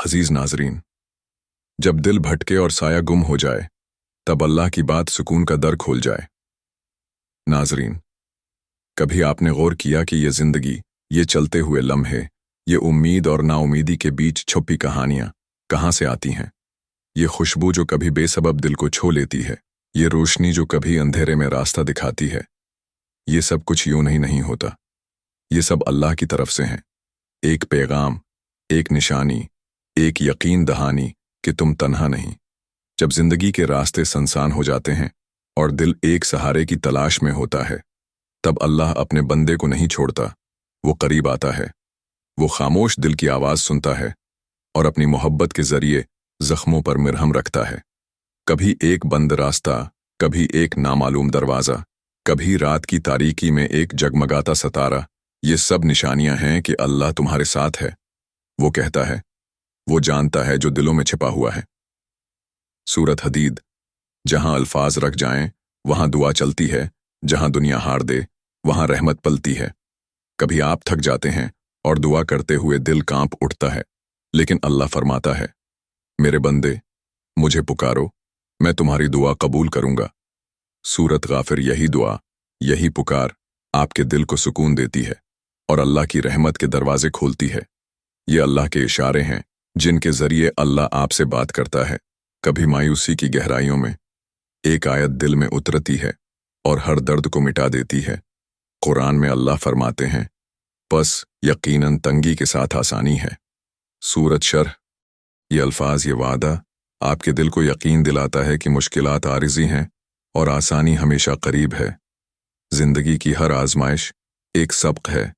अजीज नाजरीन, जब दिल भटके और साया गुम हो जाए तब अल्लाह की बात सुकून का दर खोल जाए। नाजरीन, कभी आपने गौर किया कि ये जिंदगी, ये चलते हुए लम्हे, ये उम्मीद और नाउमीदी के बीच छुपी कहानियां कहाँ से आती हैं? ये खुशबू जो कभी बेसबब दिल को छू लेती है, ये रोशनी जो कभी अंधेरे में रास्ता दिखाती है, ये सब कुछ यूं नहीं होता। ये सब अल्लाह की तरफ से हैं। एक पैगाम, एक निशानी, एक यकीन दहानी कि तुम तन्हा नहीं। जब जिंदगी के रास्ते सुनसान हो जाते हैं और दिल एक सहारे की तलाश में होता है, तब अल्लाह अपने बंदे को नहीं छोड़ता। वो करीब आता है, वो खामोश दिल की आवाज़ सुनता है और अपनी मोहब्बत के जरिए जख्मों पर मिरहम रखता है। कभी एक बंद रास्ता, कभी एक नामालूम दरवाज़ा, कभी रात की तारीकी में एक जगमगाता सितारा, ये सब निशानियां हैं कि अल्लाह तुम्हारे साथ है। वो कहता है, वो जानता है जो दिलों में छिपा हुआ है। सूरत हदीद, जहां अल्फाज रख जाएं वहां दुआ चलती है, जहां दुनिया हार दे वहां रहमत पलती है। कभी आप थक जाते हैं और दुआ करते हुए दिल कांप उठता है, लेकिन अल्लाह फरमाता है, मेरे बंदे, मुझे पुकारो, मैं तुम्हारी दुआ कबूल करूंगा। सूरत गाफिर यही दुआ, यही पुकार आपके दिल को सुकून देती है और अल्लाह की रहमत के दरवाजे खोलती है। ये अल्लाह के इशारे हैं जिनके जरिए अल्लाह आपसे बात करता है। कभी मायूसी की गहराइयों में एक आयत दिल में उतरती है और हर दर्द को मिटा देती है। कुरान में अल्लाह फरमाते हैं, बस यकीनन तंगी के साथ आसानी है। सूरत शरह, ये अल्फाज, ये वादा आपके दिल को यकीन दिलाता है कि मुश्किलात आरिज़ी हैं और आसानी हमेशा करीब है। जिंदगी की हर आजमाइश एक सबक है।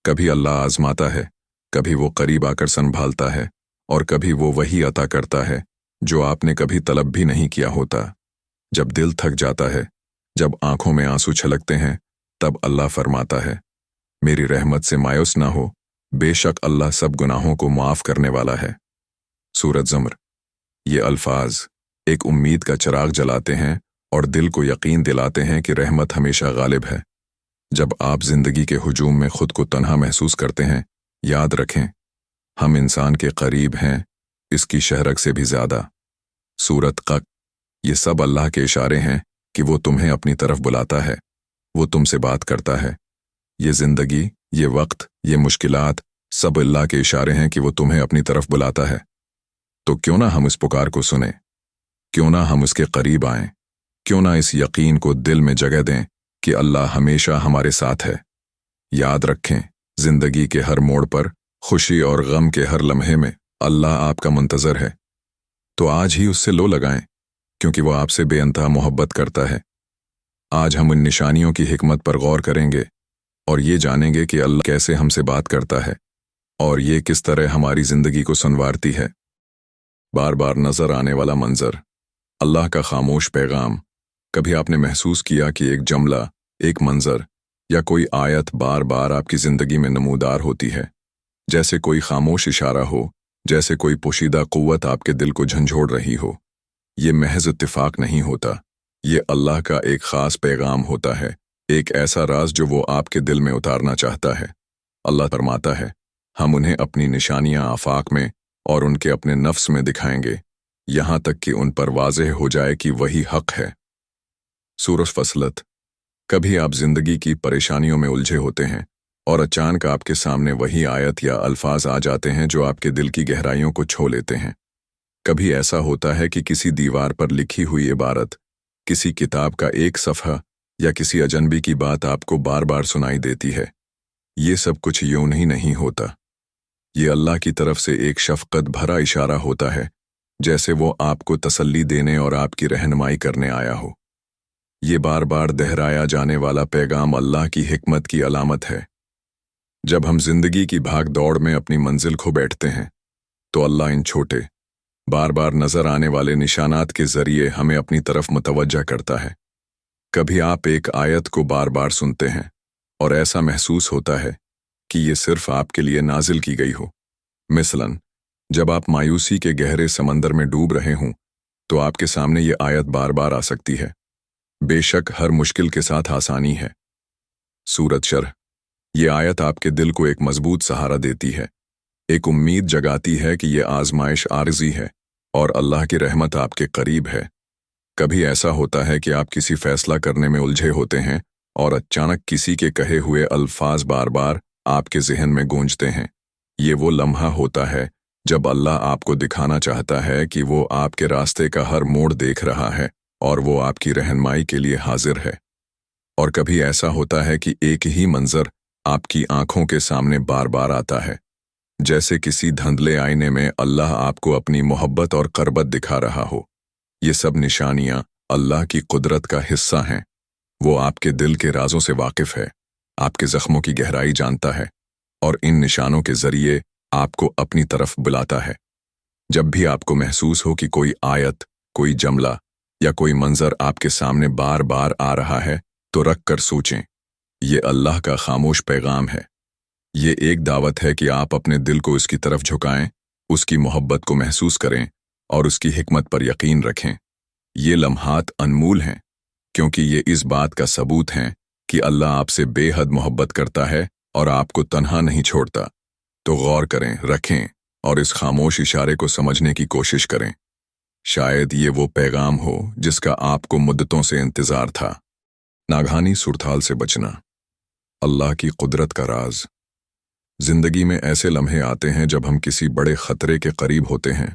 कभी अल्लाह आजमाता है, कभी वो करीब आकर संभालता है और कभी वो वही अता करता है जो आपने कभी तलब भी नहीं किया होता। जब दिल थक जाता है, जब आंखों में आंसू छलकते हैं, तब अल्लाह फरमाता है, मेरी रहमत से मायूस ना हो, बेशक अल्लाह सब गुनाहों को माफ करने वाला है। सूरत ज़मर, ये अल्फाज एक उम्मीद का चिराग जलाते हैं और दिल को यकीन दिलाते हैं कि रहमत हमेशा गालिब है। जब आप जिंदगी के हुजूम में खुद को तन्हा महसूस करते हैं, याद रखें, हम इंसान के करीब हैं, इसकी शहरक से भी ज्यादा। सूरत क़क़, ये सब अल्लाह के इशारे हैं कि वो तुम्हें अपनी तरफ बुलाता है, वो तुमसे बात करता है। ये जिंदगी, ये वक्त, ये मुश्किलात, सब अल्लाह के इशारे हैं कि वो तुम्हें अपनी तरफ बुलाता है। तो क्यों ना हम इस पुकार को सुने, क्यों ना हम उसके करीब आएं, क्यों ना इस यकीन को दिल में जगह दें कि अल्लाह हमेशा हमारे साथ है। याद रखें, जिंदगी के हर मोड़ पर, खुशी और गम के हर लम्हे में अल्लाह आपका मुंतज़र है। तो आज ही उससे लो लगाएं, क्योंकि वो आपसे बेअंतहा मोहब्बत करता है। आज हम इन निशानियों की हिकमत पर गौर करेंगे और ये जानेंगे कि अल्लाह कैसे हमसे बात करता है और ये किस तरह हमारी जिंदगी को संवारती है। बार बार नजर आने वाला मंजर, अल्लाह का खामोश पैगाम। कभी आपने महसूस किया कि एक जमला, एक मंजर या कोई आयत बार बार आपकी जिंदगी में नमूदार होती है, जैसे कोई खामोश इशारा हो, जैसे कोई पोशीदा कुव्वत आपके दिल को झंझोड़ रही हो। ये महज इत्तिफाक नहीं होता, ये अल्लाह का एक खास पैगाम होता है, एक ऐसा राज जो वो आपके दिल में उतारना चाहता है। अल्लाह फरमाता है, हम उन्हें अपनी निशानियां आफाक में और उनके अपने नफ्स में दिखाएंगे, यहां तक कि उन पर वाज़ेह हो जाए कि वही हक है। सूरत फसलत, कभी आप जिंदगी की परेशानियों में उलझे होते हैं और अचानक आपके सामने वही आयत या अल्फाज आ जाते हैं जो आपके दिल की गहराइयों को छू लेते हैं। कभी ऐसा होता है कि किसी दीवार पर लिखी हुई इबारत, किसी किताब का एक सफ़हा या किसी अजनबी की बात आपको बार बार सुनाई देती है। ये सब कुछ यूं नहीं होता। ये अल्लाह की तरफ से एक शफ़क़त भरा इशारा होता है, जैसे वो आपको तसल्ली देने और आपकी रहनुमाई करने आया हो। ये बार बार दोहराया जाने वाला पैगाम अल्लाह की हिकमत की अलामत है। जब हम जिंदगी की भाग दौड़ में अपनी मंजिल खो बैठते हैं, तो अल्लाह इन छोटे, बार बार नजर आने वाले निशानात के जरिए हमें अपनी तरफ मुतवज्जा करता है। कभी आप एक आयत को बार बार सुनते हैं और ऐसा महसूस होता है कि ये सिर्फ आपके लिए नाजिल की गई हो। मिसलन, जब आप मायूसी के गहरे समंदर में डूब रहे हों, तो आपके सामने ये आयत बार बार आ सकती है, बेशक हर मुश्किल के साथ आसानी है। सूरत शरह, ये आयत आपके दिल को एक मजबूत सहारा देती है। एक उम्मीद जगाती है कि ये आजमाइश आरज़ी है और अल्लाह की रहमत आपके करीब है। कभी ऐसा होता है कि आप किसी फैसला करने में उलझे होते हैं और अचानक किसी के कहे हुए अल्फाज बार बार आपके ज़हन में गूंजते हैं। ये वो लम्हा होता है जब अल्लाह आपको दिखाना चाहता है कि वो आपके रास्ते का हर मोड़ देख रहा है और वो आपकी रहनुमाई के लिए हाजिर है। और कभी ऐसा होता है कि एक ही मंजर आपकी आंखों के सामने बार बार आता है, जैसे किसी धुंधले आईने में अल्लाह आपको अपनी मोहब्बत और करबत दिखा रहा हो। ये सब निशानियां अल्लाह की कुदरत का हिस्सा हैं। वो आपके दिल के राजों से वाकिफ है, आपके जख्मों की गहराई जानता है और इन निशानों के जरिए आपको अपनी तरफ बुलाता है। जब भी आपको महसूस हो कि कोई आयत, कोई जमला या कोई मंजर आपके सामने बार बार आ रहा है, तो रख कर सोचें, ये अल्लाह का खामोश पैगाम है। ये एक दावत है कि आप अपने दिल को उसकी तरफ झुकाएं, उसकी मोहब्बत को महसूस करें और उसकी हिकमत पर यकीन रखें। ये लम्हात अनमोल हैं, क्योंकि ये इस बात का सबूत हैं कि अल्लाह आपसे बेहद मोहब्बत करता है और आपको तन्हा नहीं छोड़ता। तो गौर करें, रखें और इस खामोश इशारे को समझने की कोशिश करें। शायद ये वो पैगाम हो जिसका आपको मुद्दतों से इंतजार था। नागहानी सुरताल से बचना, अल्लाह की कुदरत का राज। जिंदगी में ऐसे लम्हे आते हैं जब हम किसी बड़े खतरे के करीब होते हैं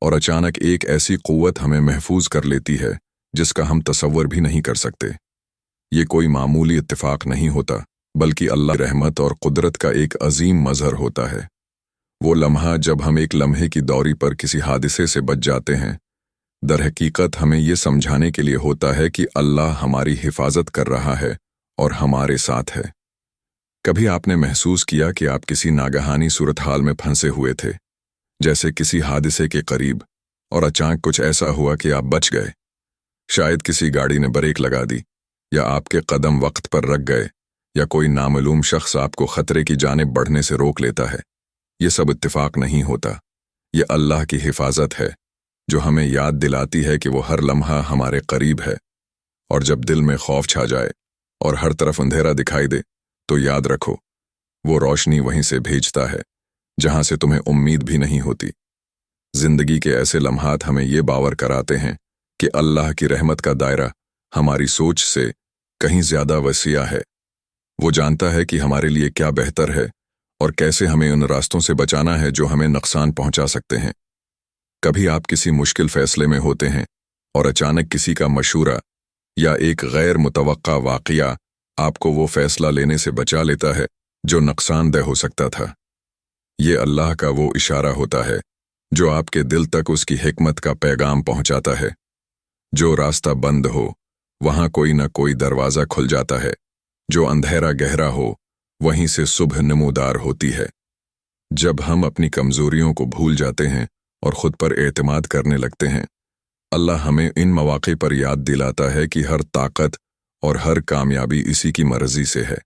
और अचानक एक ऐसी कुव्वत हमें महफूज कर लेती है जिसका हम तसव्वुर भी नहीं कर सकते। ये कोई मामूली इत्तेफाक नहीं होता, बल्कि अल्लाह की रहमत और कुदरत का एक अजीम मजहर होता है। वो लम्हा जब हम एक लम्हे की दौरी पर किसी हादसे से बच जाते हैं, दरहकीकत हमें ये समझाने के लिए होता है कि अल्लाह हमारी हिफाजत कर रहा है और हमारे साथ है। कभी आपने महसूस किया कि आप किसी नागहानी सूरत हाल में फंसे हुए थे, जैसे किसी हादसे के करीब, और अचानक कुछ ऐसा हुआ कि आप बच गए। शायद किसी गाड़ी ने ब्रेक लगा दी, या आपके कदम वक्त पर रख गए, या कोई नामालूम शख्स आपको खतरे की जानिब बढ़ने से रोक लेता है। ये सब इत्तेफाक नहीं होता, ये अल्लाह की हिफाजत है जो हमें याद दिलाती है कि वो हर लम्हा हमारे करीब है। और जब दिल में खौफ छा जाए और हर तरफ अंधेरा दिखाई दे, तो याद रखो, वो रोशनी वहीं से भेजता है जहां से तुम्हें उम्मीद भी नहीं होती। जिंदगी के ऐसे लम्हात हमें ये बावर कराते हैं कि अल्लाह की रहमत का दायरा हमारी सोच से कहीं ज्यादा वसीआ है। वो जानता है कि हमारे लिए क्या बेहतर है और कैसे हमें उन रास्तों से बचाना है जो हमें नुकसान पहुंचा सकते हैं। कभी आप किसी मुश्किल फैसले में होते हैं और अचानक किसी का मशूरा या एक गैर मुतवक्का वाक़या आपको वो फैसला लेने से बचा लेता है जो नुकसानदेह हो सकता था। ये अल्लाह का वो इशारा होता है जो आपके दिल तक उसकी हिकमत का पैगाम पहुंचाता है। जो रास्ता बंद हो, वहां कोई न कोई दरवाज़ा खुल जाता है। जो अंधेरा गहरा हो, वहीं से सुबह नमूदार होती है। जब हम अपनी कमजोरियों को भूल जाते हैं और खुद पर एतमाद करने लगते हैं, अल्लाह हमें इन मौक़े पर याद दिलाता है कि हर ताकत और हर कामयाबी इसी की मर्जी से है।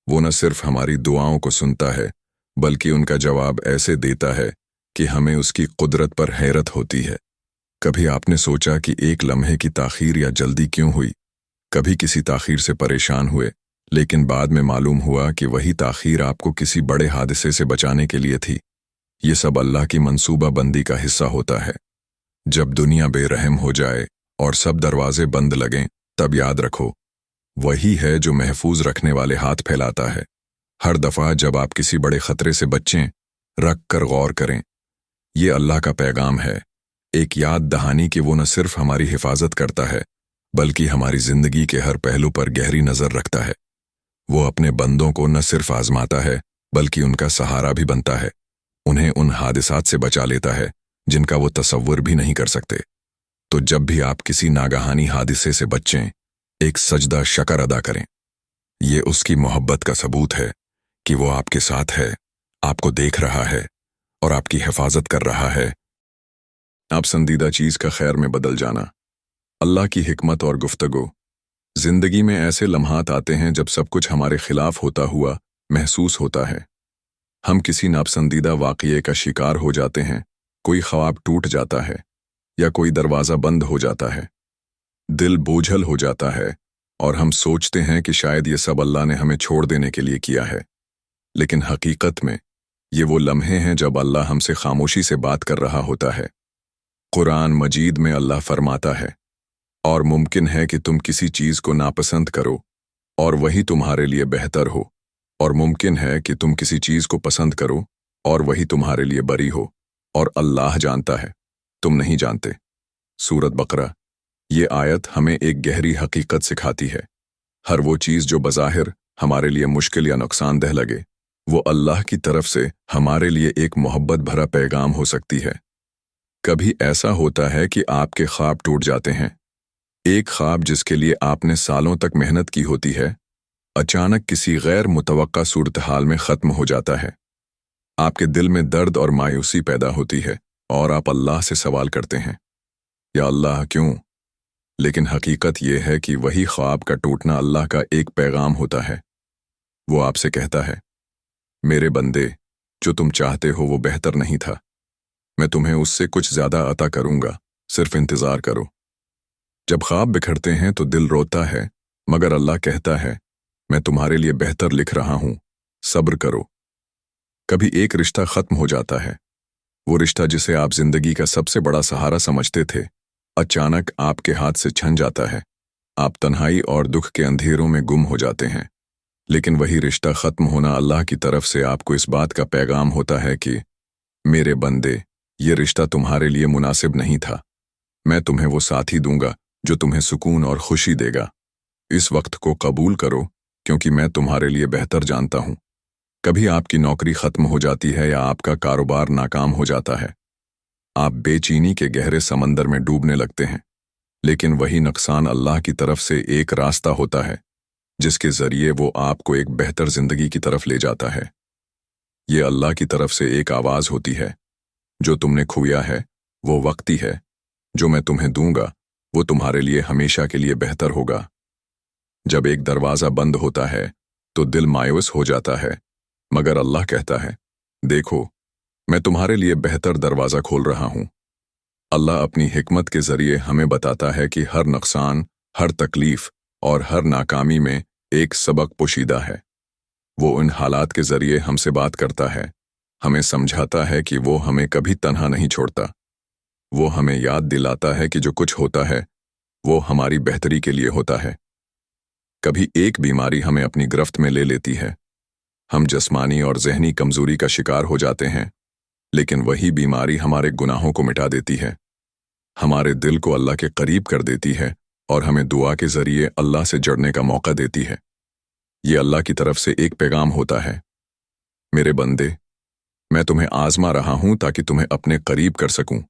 वो न सिर्फ हमारी दुआओं को सुनता है, बल्कि उनका जवाब ऐसे देता है कि हमें उसकी कुदरत पर हैरत होती है। कभी आपने सोचा कि एक लम्हे की ताख़ीर या जल्दी क्यों हुई? कभी किसी ताख़ीर से परेशान हुए, लेकिन बाद में मालूम हुआ कि वही ताख़ीर आपको किसी बड़े हादसे से बचाने के लिए थी। ये सब अल्लाह की मंसूबा बंदी का हिस्सा होता है। जब दुनिया बेरहम हो जाए और सब दरवाजे बंद लगें, तब याद रखो, वही है जो महफूज रखने वाले हाथ फैलाता है। हर दफ़ा जब आप किसी बड़े खतरे से बचें, रख कर गौर करें, ये अल्लाह का पैगाम है, एक याद दहानी कि वो न सिर्फ हमारी हिफाजत करता है, बल्कि हमारी ज़िंदगी के हर पहलू पर गहरी नज़र रखता है। वो अपने बंदों को न सिर्फ आजमाता है, बल्कि उनका सहारा भी बनता है। उन्हें उन हादिसात से बचा लेता है जिनका वो तसव्वुर भी नहीं कर सकते। तो जब भी आप किसी नागहानी हादिसे से बचें, एक सजदा शकर अदा करें। ये उसकी मोहब्बत का सबूत है कि वो आपके साथ है, आपको देख रहा है और आपकी हिफाजत कर रहा है। आप संदीदा चीज़ का खैर में बदल जाना, अल्लाह की हिकमत और गुफ्तगू। जिंदगी में ऐसे लम्हात आते हैं जब सब कुछ हमारे खिलाफ होता हुआ महसूस होता है। हम किसी नापसंदीदा वाक़ये का शिकार हो जाते हैं, कोई ख्वाब टूट जाता है या कोई दरवाज़ा बंद हो जाता है। दिल बोझल हो जाता है और हम सोचते हैं कि शायद ये सब अल्लाह ने हमें छोड़ देने के लिए किया है। लेकिन हकीकत में یہ وہ لمحے ہیں جب اللہ ہم سے خاموشی سے بات کر رہا ہوتا ہے۔ قرآن مجید میں اللہ فرماتا ہے، اور ممکن ہے کہ تم کسی چیز کو ناپسند کرو اور وہی تمہارے لیے بہتر ہو، اور ممکن ہے کہ تم کسی چیز کو پسند کرو اور وہی تمہارے لیے بری ہو، اور اللہ جانتا ہے، تم نہیں جانتے۔ سورۃ بقرہ۔ یہ آیت ہمیں ایک گہری حقیقت سکھاتی ہے۔ ہر وہ چیز جو بظاہر ہمارے لیے مشکل یا نقصان دہ لگے، وہ اللہ کی طرف سے ہمارے لیے ایک محبت بھرا پیغام ہو سکتی ہے۔ کبھی ایسا ہوتا ہے کہ آپ کے خواب ٹوٹ جاتے ہیں۔ ایک خواب جس کے لیے آپ نے سالوں تک محنت کی ہوتی ہے، اچانک کسی غیر متوقع صورتحال میں ختم ہو جاتا ہے۔ آپ کے دل میں درد اور مایوسی پیدا ہوتی ہے اور آپ اللہ سے سوال کرتے ہیں، یا اللہ کیوں؟ لیکن حقیقت یہ ہے کہ وہی خواب کا ٹوٹنا اللہ کا ایک پیغام ہوتا ہے۔ وہ آپ سے کہتا ہے، میرے بندے، جو تم چاہتے ہو وہ بہتر نہیں تھا، میں تمہیں اس سے کچھ زیادہ عطا کروں گا، صرف انتظار کرو۔ جب خواب بکھرتے ہیں تو دل روتا ہے، مگر اللہ کہتا ہے، میں تمہارے لیے بہتر لکھ رہا ہوں، صبر کرو۔ کبھی ایک رشتہ ختم ہو جاتا ہے، وہ رشتہ جسے آپ زندگی کا سب سے بڑا سہارا سمجھتے تھے، اچانک آپ کے ہاتھ سے چھن جاتا ہے۔ آپ تنہائی اور دکھ کے اندھیروں میں گم ہو جاتے ہیں، لیکن وہی رشتہ ختم ہونا اللہ کی طرف سے آپ کو اس بات کا پیغام ہوتا ہے کہ میرے بندے، یہ رشتہ تمہارے لیے مناسب نہیں تھا، میں تمہیں وہ ساتھی دوں گا جو تمہیں سکون اور خوشی دے گا۔ اس وقت کو قبول کرو، کیونکہ میں تمہارے لیے بہتر جانتا ہوں۔ کبھی آپ کی نوکری ختم ہو جاتی ہے یا آپ کا کاروبار ناکام ہو جاتا ہے۔ آپ بے چینی کے گہرے سمندر میں ڈوبنے لگتے ہیں، لیکن وہی نقصان اللہ کی طرف سے ایک راستہ ہوتا ہے، جس کے ذریعے وہ آپ کو ایک بہتر زندگی کی طرف لے جاتا ہے۔ یہ اللہ کی طرف سے ایک آواز ہوتی ہے، جو تم نے کھویا ہے وہ وقتی ہے، جو میں تمہیں دوں گا وہ تمہارے لیے ہمیشہ کے لیے بہتر ہوگا۔ جب ایک دروازہ بند ہوتا ہے تو دل مایوس ہو جاتا ہے، مگر اللہ کہتا ہے، دیکھو، میں تمہارے لیے بہتر دروازہ کھول رہا ہوں۔ اللہ اپنی حکمت کے ذریعے ہمیں بتاتا ہے کہ ہر نقصان، ہر تکلیف اور ہر ناکامی میں ایک سبق پوشیدہ ہے۔ وہ ان حالات کے ذریعے ہم سے بات کرتا ہے، ہمیں سمجھاتا ہے کہ وہ ہمیں کبھی تنہا نہیں چھوڑتا۔ وہ ہمیں یاد دلاتا ہے کہ جو کچھ ہوتا ہے وہ ہماری بہتری کے لیے ہوتا ہے۔ کبھی ایک بیماری ہمیں اپنی گرفت میں لے لیتی ہے، ہم جسمانی اور ذہنی کمزوری کا شکار ہو جاتے ہیں، لیکن وہی بیماری ہمارے گناہوں کو مٹا دیتی ہے، ہمارے دل کو اللہ کے قریب کر دیتی ہے اور ہمیں دعا کے ذریعے اللہ سے جڑنے کا موقع دیتی ہے۔ یہ اللہ کی طرف سے ایک پیغام ہوتا ہے، میرے بندے، میں تمہیں آزما رہا ہوں تاکہ تمہیں اپنے قریب کر سکوں۔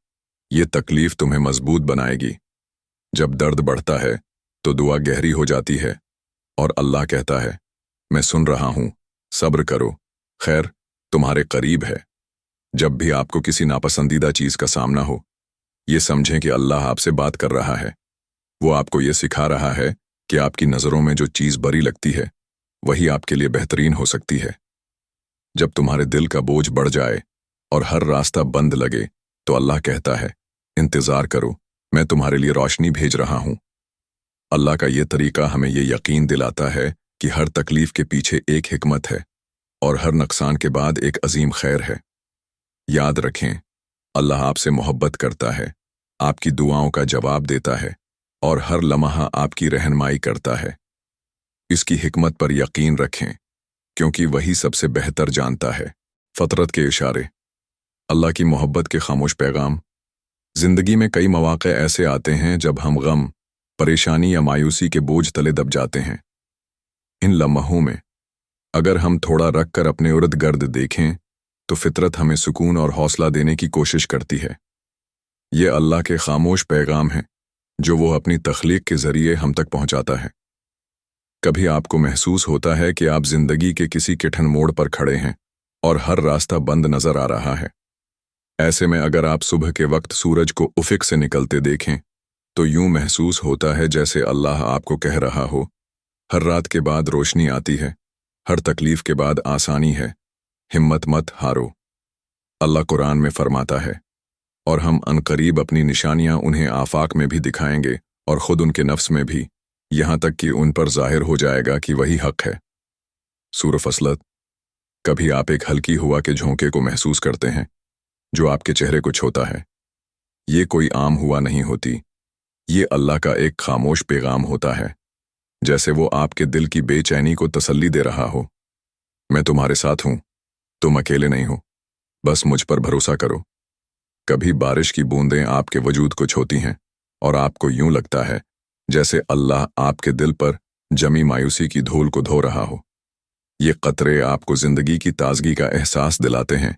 یہ تکلیف تمہیں مضبوط بنائے گی۔ جب درد بڑھتا ہے تو دعا گہری ہو جاتی ہے اور اللہ کہتا ہے، میں سن رہا ہوں، صبر کرو، خیر تمہارے قریب ہے۔ جب بھی آپ کو کسی ناپسندیدہ چیز کا سامنا ہو، یہ سمجھیں کہ اللہ آپ سے بات کر رہا ہے۔ وہ آپ کو یہ سکھا رہا ہے کہ آپ کی نظروں میں جو چیز بری لگتی ہے وہی آپ کے لیے بہترین ہو سکتی ہے۔ جب تمہارے دل کا بوجھ بڑھ جائے اور ہر راستہ بند لگے تو اللہ کہتا ہے، انتظار کرو، میں تمہارے لیے روشنی بھیج رہا ہوں۔ اللہ کا یہ طریقہ ہمیں یہ یقین دلاتا ہے کہ ہر تکلیف کے پیچھے ایک حکمت ہے اور ہر نقصان کے بعد ایک عظیم خیر ہے۔ یاد رکھیں، اللہ آپ سے محبت کرتا ہے، آپ کی دعاؤں کا جواب دیتا ہے اور ہر لمحہ آپ کی رہنمائی کرتا ہے۔ اس کی حکمت پر یقین رکھیں، کیونکہ وہی سب سے بہتر جانتا ہے۔ فطرت کے اشارے، اللہ کی محبت کے خاموش پیغام۔ زندگی میں کئی مواقع ایسے آتے ہیں جب ہم غم، پریشانی یا مایوسی کے بوجھ تلے دب جاتے ہیں۔ ان لمحوں میں اگر ہم تھوڑا رکھ کر اپنے ارد گرد دیکھیں تو فطرت ہمیں سکون اور حوصلہ دینے کی کوشش کرتی ہے۔ یہ اللہ کے خاموش پیغام ہیں جو وہ اپنی تخلیق کے ذریعے ہم تک پہنچاتا ہے۔ کبھی آپ کو محسوس ہوتا ہے کہ آپ زندگی کے کسی کٹھن موڑ پر کھڑے ہیں اور ہر راستہ بند نظر آ رہا ہے۔ ایسے میں اگر آپ صبح کے وقت سورج کو افق سے نکلتے دیکھیں تو یوں محسوس ہوتا ہے جیسے اللہ آپ کو کہہ رہا ہو، ہر رات کے بعد روشنی آتی ہے، ہر تکلیف کے بعد آسانی ہے، ہمت مت ہارو۔ اللہ قرآن میں فرماتا ہے، اور ہم عنقریب اپنی نشانیاں انہیں آفاق میں بھی دکھائیں گے اور خود ان کے نفس میں بھی، یہاں تک کہ ان پر ظاہر ہو جائے گا کہ وہی حق ہے۔ سورہ فصلت۔ कभी आप एक हल्की हवा के झोंके को महसूस करते हैं जो आपके चेहरे को छूता है। ये कोई आम हुआ नहीं होती, ये अल्लाह का एक खामोश पैगाम होता है, जैसे वो आपके दिल की बेचैनी को तसल्ली दे रहा हो। मैं तुम्हारे साथ हूं, तुम अकेले नहीं हो, बस मुझ पर भरोसा करो। कभी बारिश की बूंदें आपके वजूद को छूती हैं और आपको यूं लगता है जैसे अल्लाह आपके दिल पर जमी मायूसी की धूल को धो रहा हो। ये कतरे आपको जिंदगी की ताजगी का एहसास दिलाते हैं,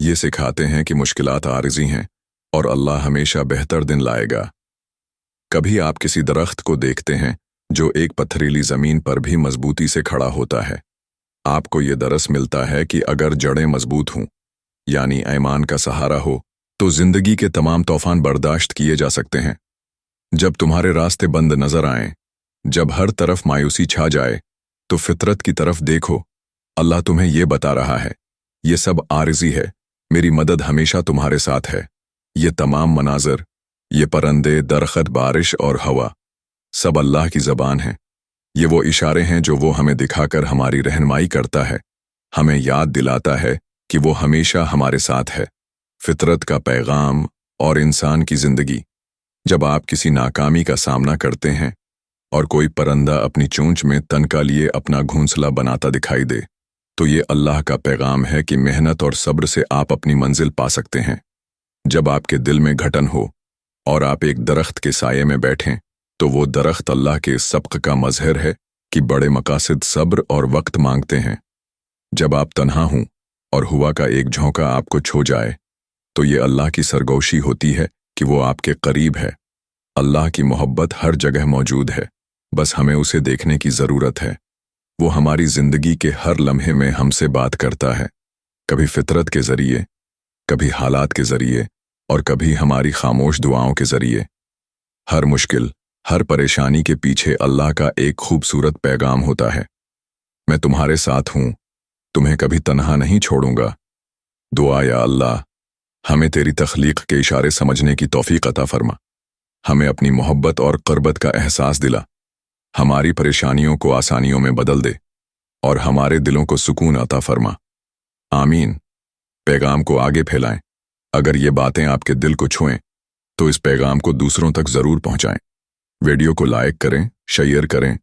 ये सिखाते हैं कि मुश्किलात आरिज़ी हैं और अल्लाह हमेशा बेहतर दिन लाएगा। कभी आप किसी दरख्त को देखते हैं जो एक पथरीली जमीन पर भी मजबूती से खड़ा होता है। आपको ये दरस मिलता है कि अगर जड़ें मजबूत हों, यानी ईमान का सहारा हो, तो जिंदगी के तमाम तूफान बर्दाश्त किए जा सकते हैं। जब तुम्हारे रास्ते बंद नजर आएं, जब हर तरफ मायूसी छा जाए, तो फितरत की तरफ देखो। अल्लाह तुम्हें ये बता रहा है, ये सब आरिज़ी है, मेरी मदद हमेशा तुम्हारे साथ है। ये तमाम मनाजर, ये परंदे, दरख्त, बारिश और हवा, सब अल्लाह की ज़बान है। ये वो इशारे हैं जो वो हमें दिखाकर हमारी रहनुमाई करता है, हमें याद दिलाता है कि वो हमेशा हमारे साथ है। फितरत का पैगाम और इंसान की ज़िंदगी। जब आप किसी नाकामी का सामना करते हैं और कोई परंदा अपनी चोंच में तनका लिए अपना घोंसला बनाता दिखाई दे, तो ये अल्लाह का पैगाम है कि मेहनत और सब्र से आप अपनी मंजिल पा सकते हैं। जब आपके दिल में घटन हो और आप एक दरख्त के साये में बैठें, तो वो दरख्त अल्लाह के सब्क़ का मज़हर है कि बड़े मकासद सब्र और वक्त मांगते हैं। जब आप तन्हा हों और हुआ का एक झोंका आपको छू जाए, तो ये अल्लाह की सरगोशी होती है कि वो आपके करीब है। अल्लाह की मोहब्बत हर जगह मौजूद है, बस हमें उसे देखने की ज़रूरत है। वो हमारी ज़िंदगी के हर लम्हे में हमसे बात करता है, कभी फितरत के ज़रिए, कभी हालात के ज़रिए और कभी हमारी खामोश दुआओं के ज़रिए। हर मुश्किल, हर परेशानी के पीछे अल्लाह का एक खूबसूरत पैगाम होता है। मैं तुम्हारे साथ हूँ, तुम्हें कभी तन्हा नहीं छोड़ूंगा। दुआ, या अल्लाह, हमें तेरी तख्लीक के इशारे समझने की तौफीक अता फरमा। हमें अपनी मोहब्बत और क़ुर्बत का एहसास दिला। हमारी परेशानियों को आसानियों में बदल दे और हमारे दिलों को सुकून अता फरमा। आमीन। पैगाम को आगे फैलाएं। अगर ये बातें आपके दिल को छुएं, तो इस पैगाम को दूसरों तक ज़रूर पहुंचाएं। वीडियो को लाइक करें, शेयर करें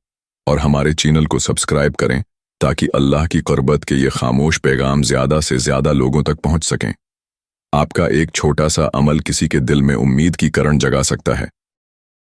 और हमारे चैनल को सब्सक्राइब करें, ताकि अल्लाह की क़ुर्बत के ये खामोश पैगाम ज़्यादा से ज़्यादा लोगों तक पहुंच सकें। आपका एक छोटा सा अमल किसी के दिल में उम्मीद की किरण जगा सकता है।